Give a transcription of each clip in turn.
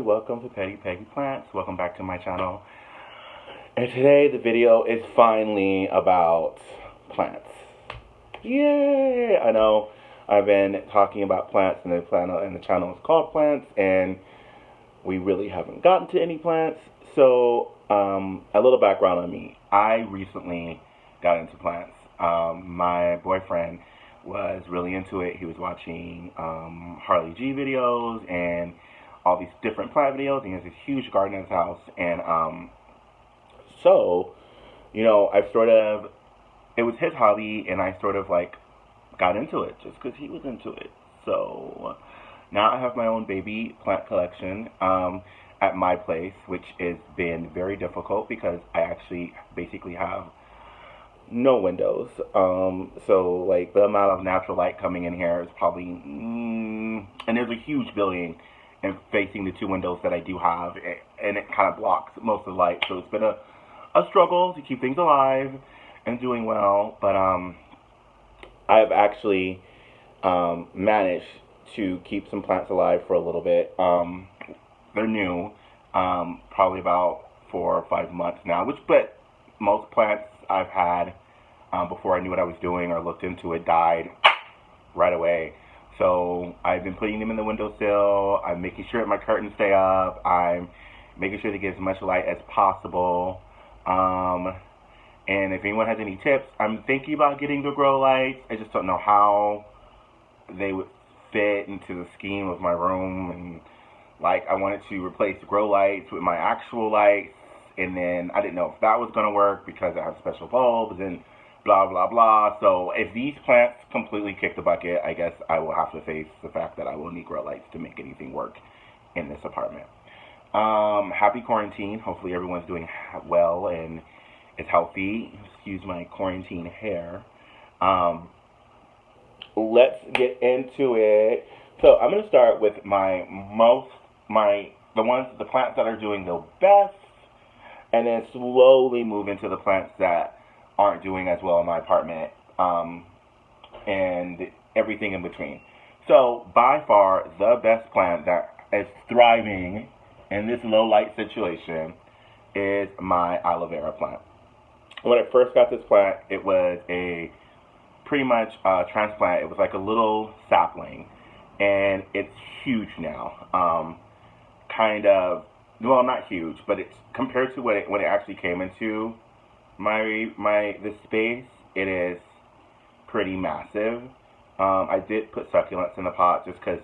welcome to Petty Peggy Plants. Welcome back to my channel. And today the video is finally about plants. Yay! I know I've been talking about plants and the channel is called Plants, and we really haven't gotten to any plants. So a little background on me. I recently got into plants. My boyfriend was really into it. He was watching Harley G videos and all these different plant videos, and he has this huge garden in his house. And so, you know, it was his hobby, and I sort of like got into it just because he was into it. So now I have my own baby plant collection at my place, which has been very difficult because I actually basically have no windows. So like the amount of natural light coming in here is probably, and there's a huge building and facing the two windows that I do have, and it kind of blocks most of the light. So it's been a struggle to keep things alive and doing well, but I've actually managed to keep some plants alive for a little bit. They're new, probably about 4 or 5 months now, but most plants I've had before I knew what I was doing or looked into it died right away. So I've been putting them in the windowsill. I'm making sure that my curtains stay up. I'm making sure they get as much light as possible. And if anyone has any tips, I'm thinking about getting the grow lights. I just don't know how they would fit into the scheme of my room. And like, I wanted to replace the grow lights with my actual lights, and then I didn't know if that was going to work because I have special bulbs and blah, blah, blah. So if these plants completely kick the bucket, I guess I will have to face the fact that I will need grow lights to make anything work in this apartment. Happy quarantine. Hopefully everyone's doing well and is healthy. Excuse my quarantine hair. Let's get into it. So I'm going to start with the plants that are doing the best, and then slowly move into the plants that aren't doing as well in my apartment, and everything in between. So by far the best plant that is thriving in this low light situation is my aloe vera plant. When I first got this plant, it was a pretty much transplant. It was like a little sapling, and it's huge now. Kind of, well, not huge, but it's compared to when it actually came into this space, it is pretty massive. I did put succulents in the pot just because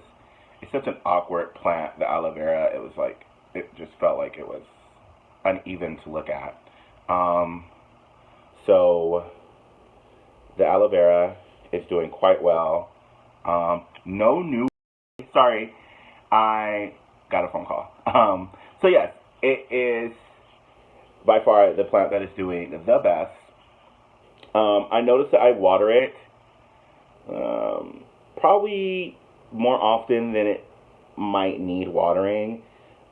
it's such an awkward plant, the aloe vera. It was like, it just felt like it was uneven to look at. So the aloe vera is doing quite well. Sorry, I got a phone call. So yes, it is by far the plant that is doing the best. I noticed that I water it probably more often than it might need watering,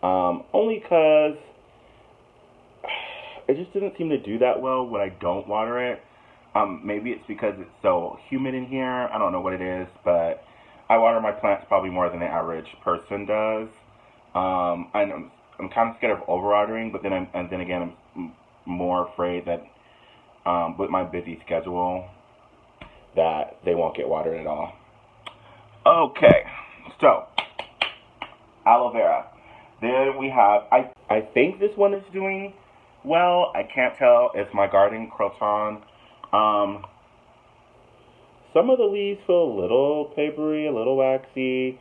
only because it just doesn't seem to do that well when I don't water it. Maybe it's because it's so humid in here. I don't know what it is, but I water my plants probably more than the average person does. I'm kind of scared of over-watering, but then again, I'm more afraid that with my busy schedule that they won't get watered at all. Okay, so aloe vera. Then we have, I think this one is doing well. I can't tell. It's my garden croton. Some of the leaves feel a little papery, a little waxy.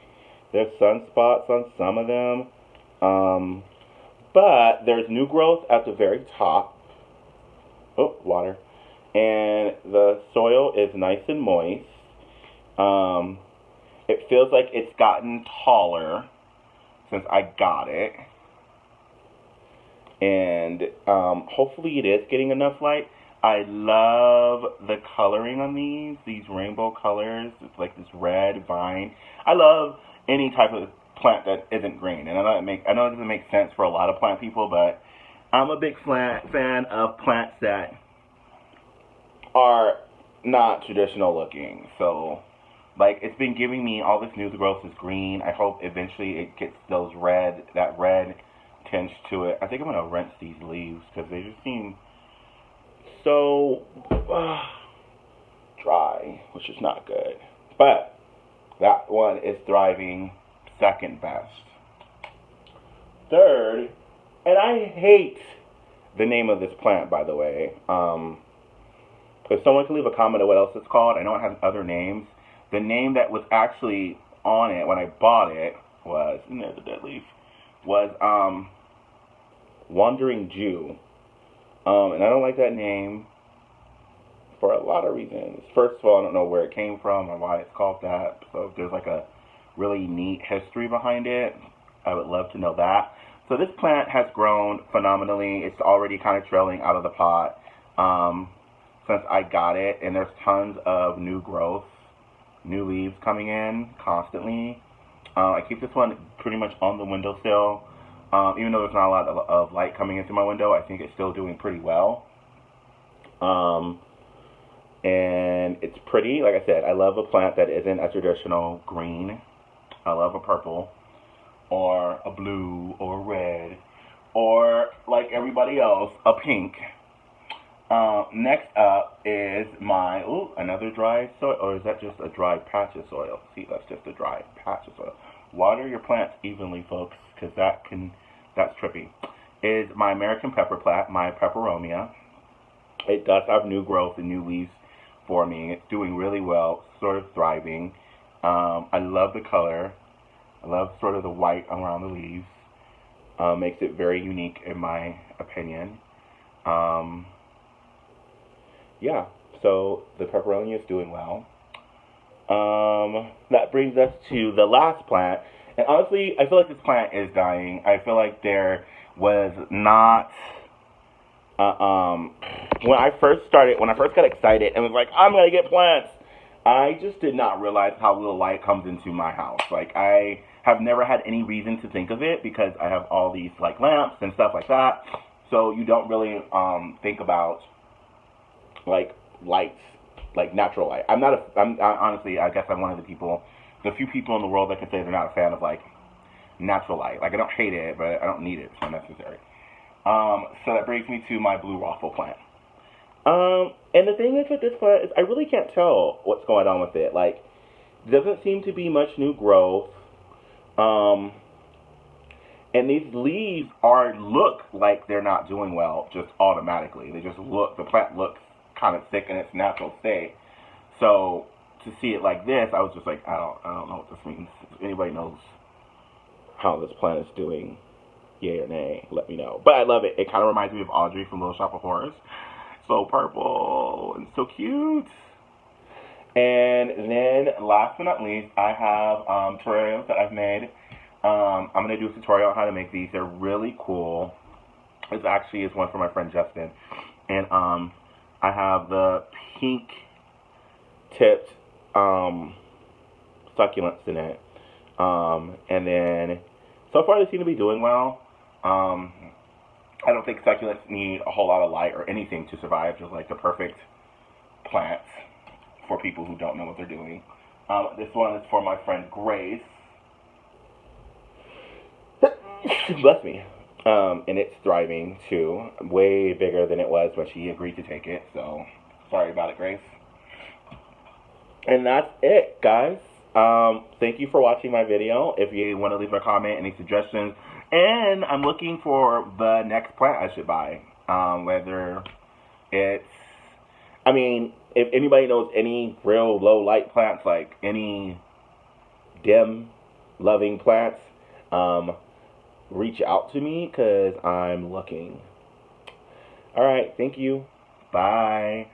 There's sunspots on some of them. But there's new growth at the very top. Oh, water. And the soil is nice and moist. It feels like it's gotten taller since I got it. And hopefully it is getting enough light. I love the coloring on these rainbow colors. It's like this red vine. I love any type of plant that isn't green. And I know it doesn't make sense for a lot of plant people, but I'm a big fan of plants that are not traditional looking. So Like, it's been giving me all this new growth is green. I hope eventually it gets that red tinge to it. I think I'm gonna rinse these leaves because they just seem so dry, which is not good. But that one is thriving second best. Third, and I hate the name of this plant, by the way. If someone could leave a comment on what else it's called, I know it has other names. The name that was actually on it when I bought it was, and there's a dead leaf, was Wandering Jew. And I don't like that name for a lot of reasons. First of all, I don't know where it came from or why it's called that. So if there's like a really neat history behind it, I would love to know that. So this plant has grown phenomenally. It's already kind of trailing out of the pot since I got it, and there's tons of new growth, new leaves coming in constantly. I keep this one pretty much on the windowsill. Even though there's not a lot of light coming into my window, I think it's still doing pretty well. And it's pretty. Like I said, I love a plant that isn't a traditional green. I love a purple or a blue or a red or, like everybody else, a pink. Next up is my, another dry soil, or is that just a dry patch of soil? See, that's just a dry patch of soil. Water your plants evenly, folks, because that's trippy. Is my American pepper plant, my peperomia. It does have new growth and new leaves forming. It's doing really well, sort of thriving. I love the color. I love sort of the white around the leaves. Makes it very unique in my opinion. Yeah, so the peperomia is doing well. That brings us to the last plant. And honestly, I feel like this plant is dying. I feel like there was not... when I first got excited and was like, I'm going to get plants, I just did not realize how little light comes into my house. Like, I have never had any reason to think of it because I have all these, like, lamps and stuff like that. So you don't really think about, like, lights, like natural light. Honestly, I guess I'm one of the few people in the world that can say they're not a fan of, like, natural light. Like, I don't hate it, but I don't need it. It's not necessary. So that brings me to my blue waffle plant. And the thing is with this plant is I really can't tell what's going on with it. Like, there doesn't seem to be much new growth. And these leaves look like they're not doing well just automatically. The plant looks kind of sick in its natural state. So to see it like this, I was just like, I don't know what this means. If anybody knows how this plant is doing, yay or nay, let me know. But I love it. It kind of reminds me of Audrey from Little Shop of Horrors. So purple and so cute. And then last but not least, I have terrariums that I've made. I'm going to do a tutorial on how to make these. They're really cool. This actually is one from my friend Justin. And I have the pink tipped succulents in it. And then so far they seem to be doing well. I don't think succulents need a whole lot of light or anything to survive. Just like the perfect plants for people who don't know what they're doing. This one is for my friend Grace. Bless me. And it's thriving too. Way bigger than it was when she agreed to take it. So sorry about it, Grace. And that's it, guys. Thank you for watching my video. If you want to leave a comment, any suggestions, and I'm looking for the next plant I should buy. Whether it's, if anybody knows any real low light plants, like any dim loving plants, reach out to me because I'm looking. All right, thank you. Bye.